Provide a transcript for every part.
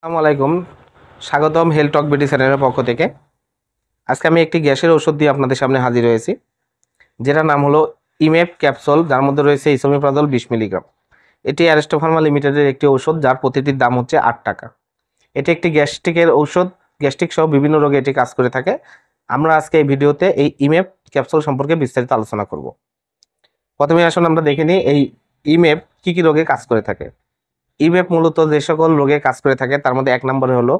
আসসালামু আলাইকুম। স্বাগতম হেলথ টক বিডি চ্যানেলের পক্ষ থেকে। আজকে আমি একটি গ্যাসের ওষুধ দিয়ে আপনাদের সামনে হাজির হয়েছি, যেটার নাম হলো ইমেপ ক্যাপসুল, যার মধ্যে রয়েছে ইসোমিপ্রাজল 20 মিলিগ্রাম। এটি অ্যারিস্টো ফার্মা লিমিটেডের একটি ঔষধ, যার প্রতিটির দাম হচ্ছে 8 টাকা। এটি একটি গ্যাস্ট্রিকের ঔষধ, গ্যাস্ট্রিক সহ বিভিন্ন রোগে এটি কাজ করে থাকে। আমরা আজকে এই ভিডিওতে এই ইমেপ ক্যাপসুল সম্পর্কে বিস্তারিত আলোচনা করব। প্রথমে আসুন আমরা দেখে নিই এই ইমেপ কি কি রোগে কাজ করে থাকে। ইমেপ মূলত যে সকল রোগে কাজ করে থাকে তার মধ্যে 1 নম্বরে হলো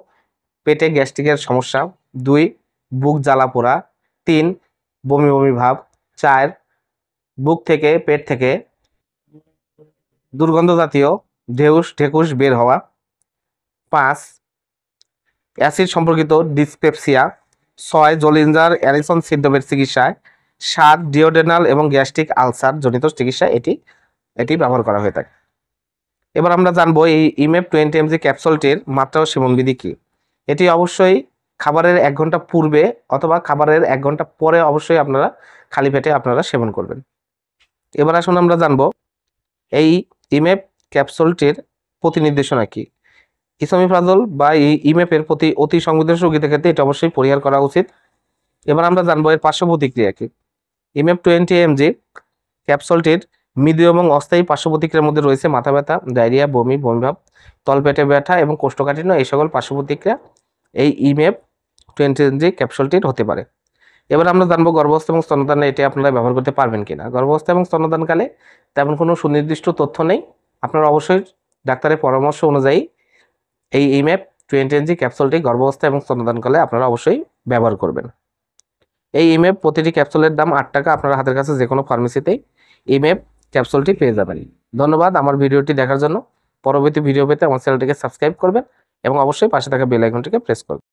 পেটে গ্যাস্ট্রিকের সমস্যা, 2 বুক জ্বালা পোড়া, 3 বমি বমি ভাব, 4 বুক থেকে পেট থেকে দুর্গন্ধ জাতীয় ঢেকুস বের হওয়া, 5 অ্যাসিড সম্পর্কিত ডিসপেপসিয়া, 6 জলিঞ্জার অ্যারিসন সিনড্রোমের চিকিৎসায়, 7 ডিওডেনাল এবং গ্যাস্ট্রিক আলসার জনিত চিকিৎসায় এটি ব্যবহার করা হয়ে থাকে। এবার আমরা জানবো এই ইমেপ 20 mg ক্যাপসুলটির মাত্রা ও সেবনবিধি কি। এটি অবশ্যই খাবারের 1 ঘন্টা পূর্বে অথবা খাবারের 1 ঘন্টা পরে অবশ্যই আপনারা খালি পেটে আপনারা সেবন করবেন। এবার আসুন আমরা জানবো এই ইমেপ ক্যাপসুলটির প্রতি নির্দেশনা কি। ইসোমিপ্রাজল বা এই ইমেপের প্রতি অতি সংবেদনশীল রোগীদের ক্ষেত্রে এটা অবশ্যই পরিহার করা উচিত। এবার আমরা জানবো এর পার্শ্ব প্রতিক্রিয়া কি। ইমেপ 20 mg ক্যাপসুলটির মৃদু এবং অস্থায়ী পার্শ্ব প্রতিক্রিয়ার মধ্যে রয়েছে মাথা ব্যথা, ডায়রিয়া, বমি বমিভাব, তলপেটে ব্যথা এবং কোষ্ঠকাঠিন্য। এই সকল পার্শ্ব প্রতিক্রিয়া এই ইমেপ 20 mg ক্যাপসুলটির হতে পারে। এবার আমরা জানবো গর্ভাবস্থা এবং স্তন্যদানে এটি আপনারা ব্যবহার করতে পারবেন কিনা। গর্ভাবস্থা এবং স্তন্যদানকালে তেমন কোনো সুনির্দিষ্ট তথ্য নেই। আপনারা অবশ্যই ডাক্তারের পরামর্শ অনুযায়ী এই ইমেপ 20 mg ক্যাপসুলটি গর্ভাবস্থা এবং স্তন্যদানকালে আপনারা অবশ্যই ব্যবহার করবেন। এই ইমেপ প্রতিটি ক্যাপসুলের দাম 8 টাকা। আপনারা হাতের কাছে যে কোনো ফার্মেসিতেই ইমেপ ক্যাপসুলটি পেয়ে যাবেন। ধন্যবাদ আমার ভিডিওটি দেখার জন্য। পরবর্তী ভিডিও পেতে আমার চ্যানেলটিকে সাবস্ক্রাইব করবেন এবং অবশ্যই পাশে থাকা বেল আইকনটিকে প্রেস করবেন।